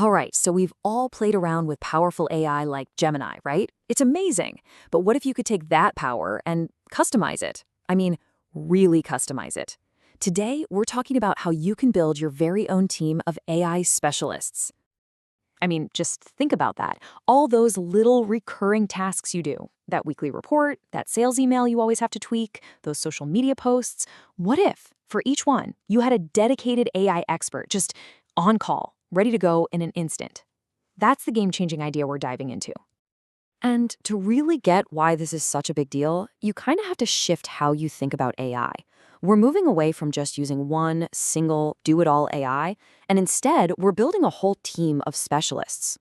All right, so we've all played around with powerful AI like Gemini, right? It's amazing. But what if you could take that power and customize it? I mean, really customize it. Today, we're talking about how you can build your very own team of AI specialists. I mean, just think about that. All those little recurring tasks you do, that weekly report, that sales email you always have to tweak, those social media posts. What if, for each one, you had a dedicated AI expert just on call, ready to go in an instant? That's the game-changing idea we're diving into. And to really get why this is such a big deal, you kind of have to shift how you think about AI. We're moving away from just using one single do-it-all AI, and instead, we're building a whole team of specialists.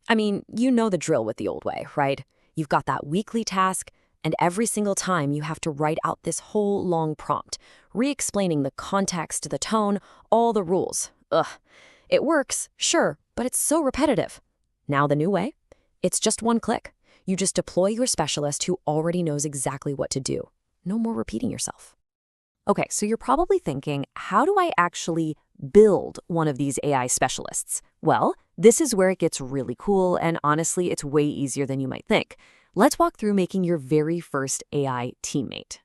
I mean, you know the drill with the old way, right? You've got that weekly task, and every single time you have to write out this whole long prompt, re-explaining the context, the tone, all the rules. Ugh. It works, sure, but it's so repetitive. Now the new way? It's just one click. You just deploy your specialist who already knows exactly what to do. No more repeating yourself. Okay, so you're probably thinking, how do I actually build one of these AI specialists? Well, this is where it gets really cool, and honestly, it's way easier than you might think. Let's walk through making your very first AI teammate.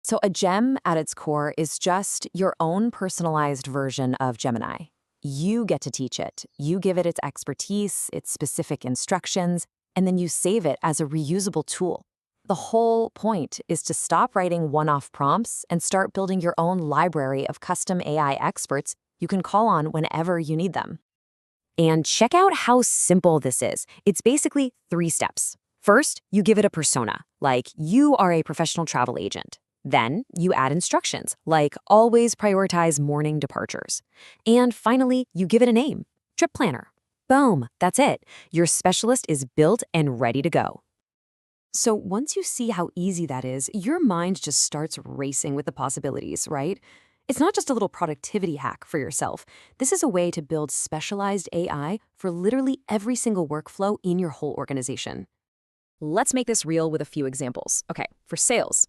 So a gem at its core is just your own personalized version of Gemini. You get to teach it. You give it its expertise, its specific instructions, and then you save it as a reusable tool. The whole point is to stop writing one-off prompts and start building your own library of custom AI experts you can call on whenever you need them. And check out how simple this is. It's basically 3 steps. First, you give it a persona, like you are a professional travel agent. Then you add instructions, like always prioritize morning departures. And finally, you give it a name, trip planner. Boom, that's it. Your specialist is built and ready to go. So once you see how easy that is, your mind just starts racing with the possibilities, right? It's not just a little productivity hack for yourself. This is a way to build specialized AI for literally every single workflow in your whole organization. Let's make this real with a few examples. Okay, for sales.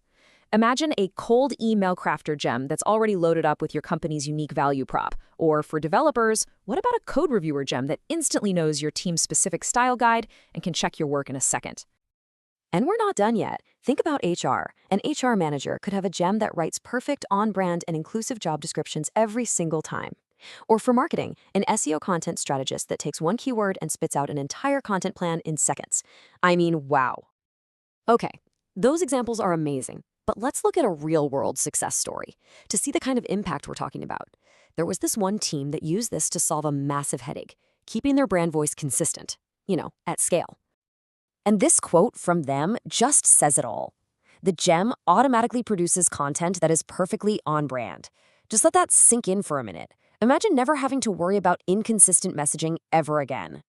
Imagine a cold email crafter gem that's already loaded up with your company's unique value prop. Or for developers, what about a code reviewer gem that instantly knows your team's specific style guide and can check your work in a second? And we're not done yet. Think about HR. An HR manager could have a gem that writes perfect on-brand and inclusive job descriptions every single time. Or for marketing, an SEO content strategist that takes one keyword and spits out an entire content plan in seconds. I mean, wow. Okay, those examples are amazing, but let's look at a real-world success story to see the kind of impact we're talking about. There was this one team that used this to solve a massive headache, keeping their brand voice consistent, at scale. And this quote from them just says it all. The gem automatically produces content that is perfectly on brand. Just let that sink in for a minute. Imagine never having to worry about inconsistent messaging ever again.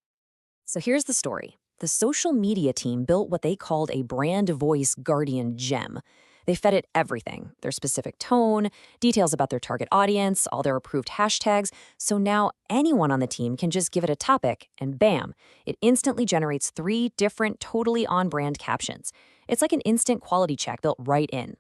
So here's the story. The social media team built what they called a brand voice guardian gem. They fed it everything, their specific tone, details about their target audience, all their approved hashtags, so now anyone on the team can just give it a topic, and bam, it instantly generates 3 different totally on-brand captions. It's like an instant quality check built right in.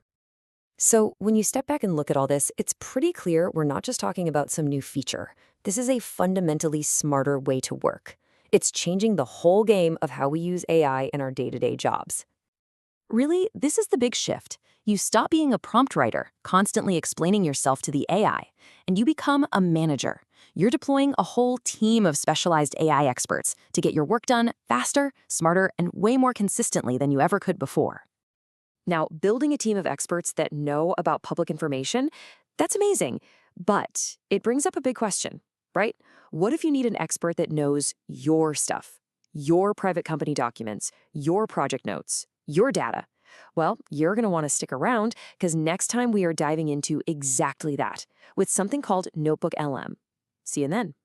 So when you step back and look at all this, it's pretty clear we're not just talking about some new feature. This is a fundamentally smarter way to work. It's changing the whole game of how we use AI in our day-to-day jobs. Really, this is the big shift. You stop being a prompt writer, constantly explaining yourself to the AI, and you become a manager. You're deploying a whole team of specialized AI experts to get your work done faster, smarter, and way more consistently than you ever could before. Now, building a team of experts that know about public information, that's amazing, but it brings up a big question, right? What if you need an expert that knows your stuff, your private company documents, your project notes, your data? Well, you're going to want to stick around because next time we are diving into exactly that with something called Notebook LM. See you then.